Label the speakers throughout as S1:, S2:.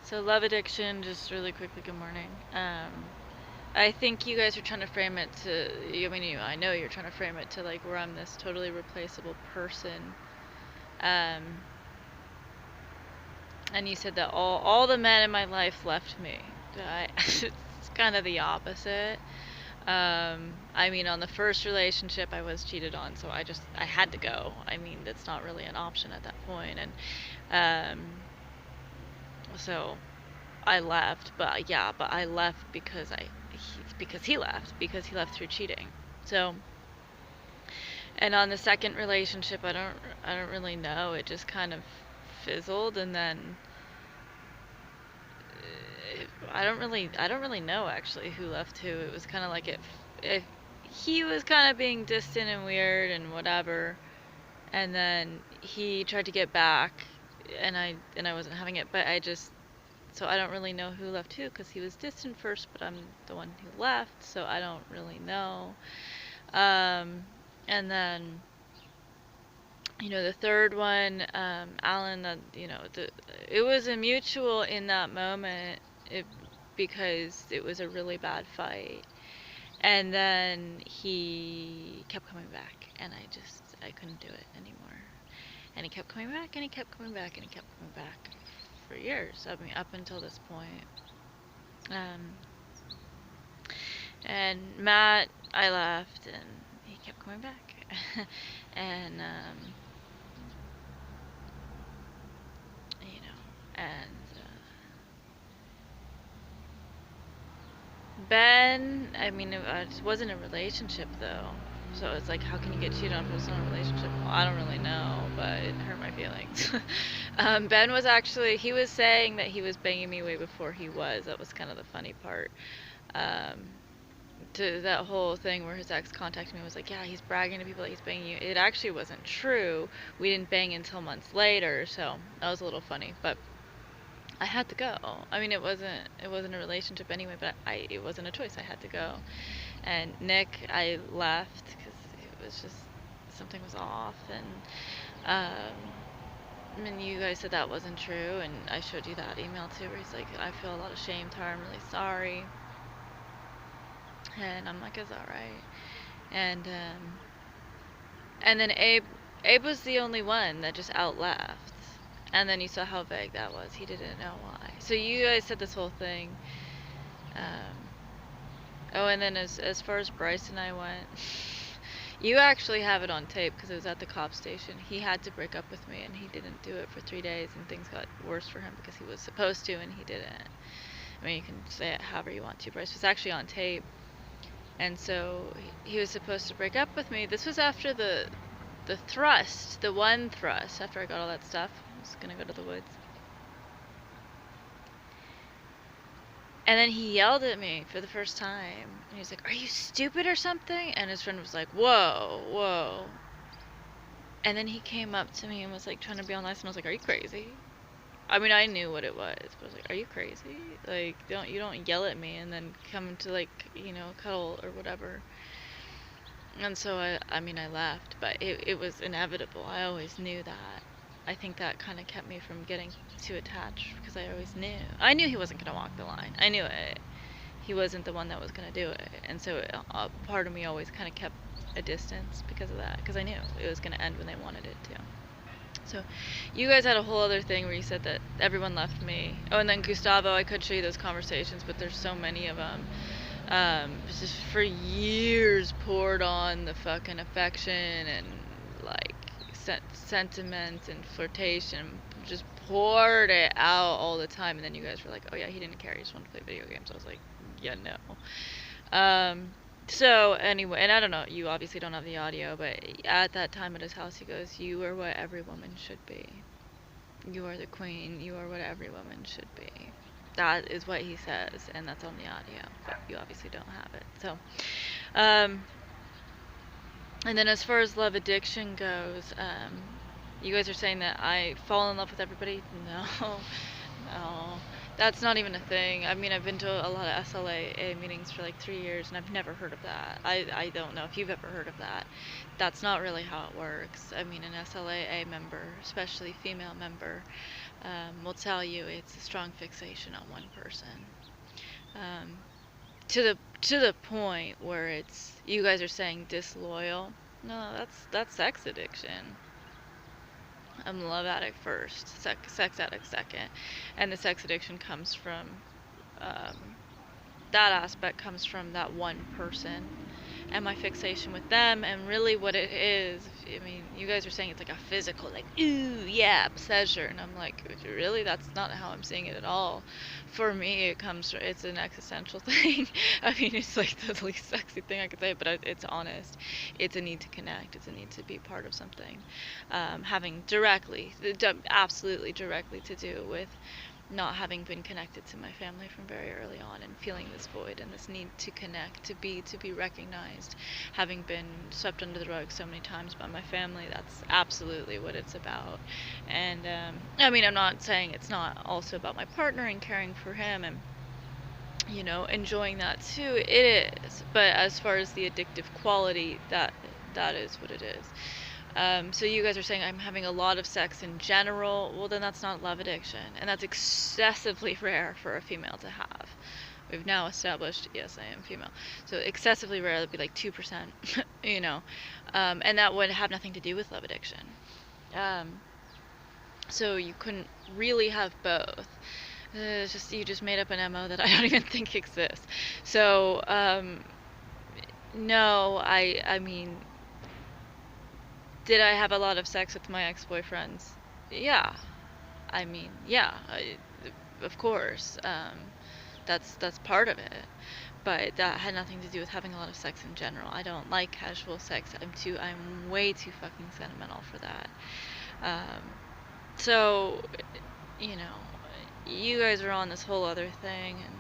S1: So love addiction, just really quickly, good morning. I think you guys are trying to frame it to, I mean, I know you're trying to frame it to like where I'm this totally replaceable person. Um, and you said that all the men in my life left me. It's kind of the opposite. I mean, on the first relationship I was cheated on, so I had to go. I mean, that's not really an option at that point. And so I left, but yeah, but I left because he left through cheating. So, and on the second relationship, I don't really know. It just kind of fizzled, and then I don't really know actually who left who. It was kind of like it he was kind of being distant and weird and whatever, and then he tried to get back, and I wasn't having it, but so I don't really know who left who because he was distant first, but I'm the one who left, so I don't really know. Um, and then, the third one, Alan, it was a mutual in that moment, because it was a really bad fight. And then he kept coming back, and I couldn't do it anymore. And he kept coming back, and he kept coming back, and he kept coming back for years. I mean, up until this point. Um, and Matt, I left, and he kept coming back. and, Ben, I mean, it wasn't a relationship though. So it's like, how can you get cheated on if it's not a relationship? Well, I don't really know, but it hurt my feelings. Ben was actually, he was saying that he was banging me way before he was. That was kind of the funny part. Um, to that whole thing where his ex contacted me and was like, yeah, he's bragging to people that he's banging you. It actually wasn't true. We didn't bang until months later, so that was a little funny. But I had to go. I mean, it wasn't a relationship anyway, but it wasn't a choice. I had to go. And Nick, I left because it was just something was off, and you guys said that wasn't true, and I showed you that email too, where he's like, I feel a lot of shame, Tara. I'm really sorry, and I'm like, it's all right. And then Abe was the only one that just out left. And then you saw how vague that was. He didn't know why. So you guys said this whole thing. Um, oh, and then as far as Bryce and I went, you actually have it on tape because it was at the cop station. He had to break up with me, and he didn't do it for 3 days, and things got worse for him because he was supposed to, and he didn't. I mean, you can say it however you want to. Bryce was actually on tape, and so he was supposed to break up with me. This was after the one thrust, after I got all that stuff. I was gonna go to the woods. And then he yelled at me for the first time. And he was like, are you stupid or something? And his friend was like, whoa, whoa. And then he came up to me and was like trying to be all nice. And I was like, are you crazy? I mean, I knew what it was. But I was like, are you crazy? Like, you don't yell at me and then come to like, cuddle or whatever. And so I left, but it was inevitable. I always knew that. I think that kind of kept me from getting too attached because I always knew. I knew he wasn't going to walk the line. I knew it. He wasn't the one that was going to do it. And so part of me always kind of kept a distance because of that, because I knew it was going to end when they wanted it to. So you guys had a whole other thing where you said that everyone left me. Oh, and then Gustavo, I could show you those conversations, but there's so many of them. Just for years poured on the fucking affection and like sentiment and flirtation, just poured it out all the time. And then you guys were like, oh yeah, he didn't care, he just wanted to play video games. I was like, yeah, no. So anyway, and I don't know, you obviously don't have the audio, but at that time at his house, he goes, you are what every woman should be. You are the queen. You are what every woman should be. That is what he says, and that's on the audio, but you obviously don't have it. So, and then as far as love addiction goes, you guys are saying that I fall in love with everybody. No, no, that's not even a thing. I mean, I've been to a lot of SLAA meetings for like 3 years, and I've never heard of that. I don't know if you've ever heard of that. That's not really how it works. I mean, an SLAA member, especially female member, will tell you it's a strong fixation on one person. Um, to the point where it's you guys are saying disloyal. No, that's sex addiction. I'm a love addict first, sex addict second, and the sex addiction comes from um, that aspect comes from that one person and my fixation with them, and really what it is. I mean, you guys are saying it's like a physical, like, ooh, yeah, pleasure, and I'm like, really, that's not how I'm seeing it at all. For me, it's an existential thing. I mean, it's like the least sexy thing I could say, but it's honest. It's a need to connect. It's a need to be part of something, having absolutely directly to do with not having been connected to my family from very early on and feeling this void and this need to connect, to be recognized, having been swept under the rug so many times by my family. That's absolutely what it's about. And I mean, I'm not saying it's not also about my partner and caring for him and enjoying that too. It is, but as far as the addictive quality, that is what it is. So you guys are saying I'm having a lot of sex in general. Well, then that's not love addiction, and that's excessively rare for a female to have. We've now established, yes, I am female. So excessively rare, that'd be like 2%, and that would have nothing to do with love addiction. Um, so you couldn't really have both. It's just you just made up an MO that I don't even think exists. So no, I mean, did I have a lot of sex with my ex-boyfriends? Yeah. I mean, yeah, of course. That's part of it. But that had nothing to do with having a lot of sex in general. I don't like casual sex. I'm way too fucking sentimental for that. Um, so, you know, you guys are on this whole other thing, and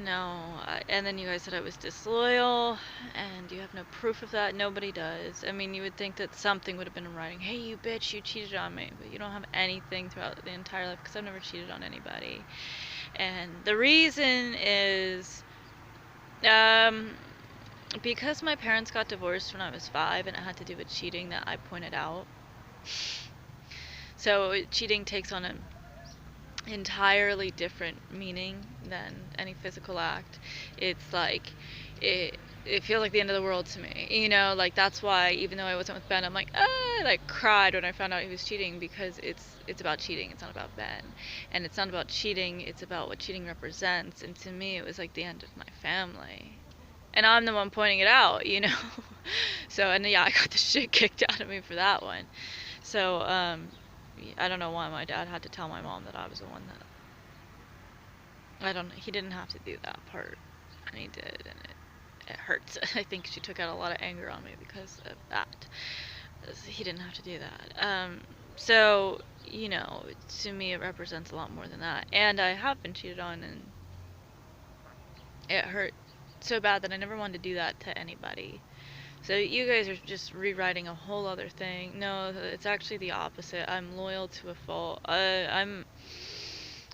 S1: no, and then you guys said I was disloyal, and you have no proof of that. Nobody does. I mean, you would think that something would have been in writing. Hey, you bitch, you cheated on me, but you don't have anything throughout the entire life because I've never cheated on anybody. And the reason is, um, because my parents got divorced when I was 5, and it had to do with cheating that I pointed out. So cheating takes on an entirely different meaning than any physical act. It's like it feels like the end of the world to me. Like that's why even though I wasn't with Ben, I'm like, I like cried when I found out he was cheating because it's about cheating. It's not about Ben. And it's not about cheating, it's about what cheating represents. And to me it was like the end of my family. And I'm the one pointing it out. So and yeah, I got the shit kicked out of me for that one. So I don't know why my dad had to tell my mom that I was the one that he didn't have to do that part, and he did, and it hurts. I think she took out a lot of anger on me because of that. He didn't have to do that. So, to me it represents a lot more than that. And I have been cheated on, and it hurt so bad that I never wanted to do that to anybody. So you guys are just rewriting a whole other thing. No, it's actually the opposite. I'm loyal to a fault.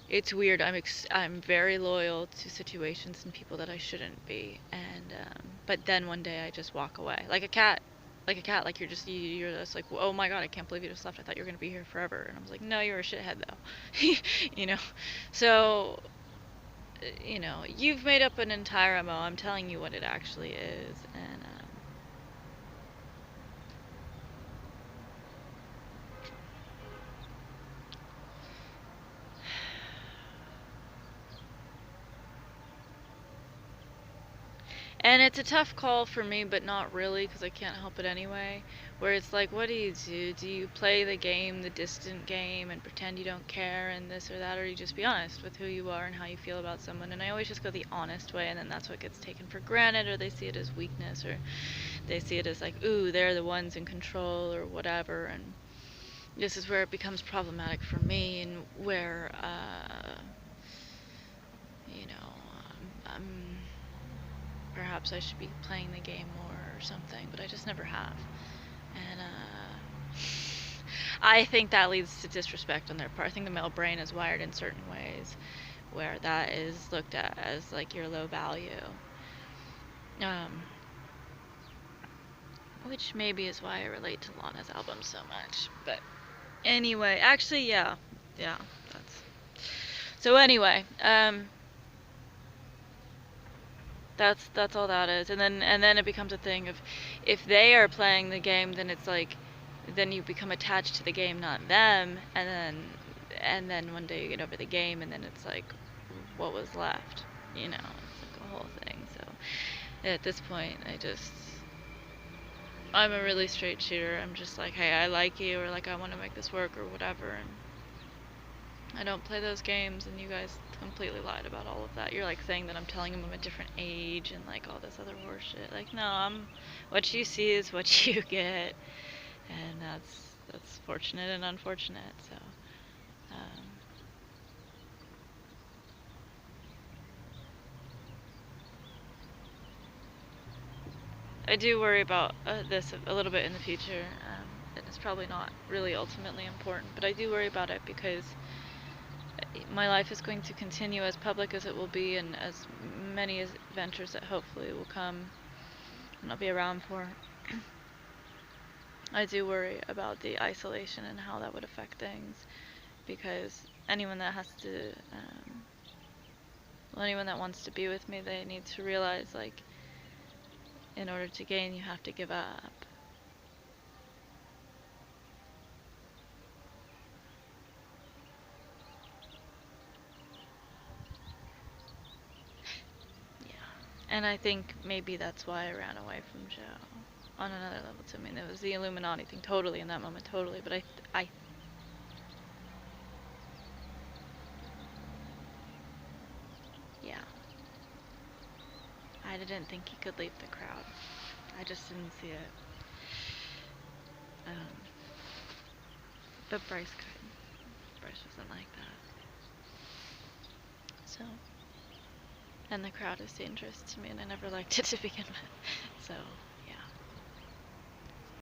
S1: It's weird. I'm very loyal to situations and people that I shouldn't be. And but then one day I just walk away like a cat. Like a cat, like you're just like, oh my god, I can't believe you just left. I thought you were gonna be here forever. And I was like, no, you're a shithead though. you know. So, you've made up an entire MO. I'm telling you what it actually is, and And it's a tough call for me, but not really, because I can't help it anyway. Where it's like, what do you do? Do you play the game, the distant game, and pretend you don't care and this or that, or you just be honest with who you are and how you feel about someone? And I always just go the honest way, and then that's what gets taken for granted, or they see it as weakness, or they see it as like, ooh, they're the ones in control, or whatever. And this is where it becomes problematic for me, and where, I'm perhaps I should be playing the game more or something, but I just never have. And I think that leads to disrespect on their part. I think the male brain is wired in certain ways where that is looked at as like your low value. Um, which maybe is why I relate to Lana's album so much. But Anyway, actually, yeah. Yeah, that's... So anyway, that's all that is. And then it becomes a thing of, if they are playing the game, then it's like, then you become attached to the game, not them, and then one day you get over the game, and then it's like, what was left? You know, it's like a whole thing. So at this point, I'm a really straight shooter. I'm just like, hey, I like you, or like, I want to make this work, or whatever, and I don't play those games. And you guys completely lied about all of that. You're like saying that I'm telling him I'm a different age and like all this other horseshit. Like, no, what you see is what you get, and that's fortunate and unfortunate. So, um, I do worry about this a little bit in the future, and it's probably not really ultimately important, but I do worry about it because my life is going to continue as public as it will be, and as many adventures that hopefully will come and I'll be around for. I do worry about the isolation and how that would affect things, because anyone that wants to be with me, they need to realize, like, in order to gain, you have to give up. Yeah. And I think maybe that's why I ran away from Joe. On another level, to me, it was the Illuminati thing, totally, in that moment, totally. But yeah, I didn't think he could leave the crowd. I just didn't see it. Um, but Bryce could. Bryce wasn't like that. So, and the crowd is dangerous to me, and I never liked it to begin with. So,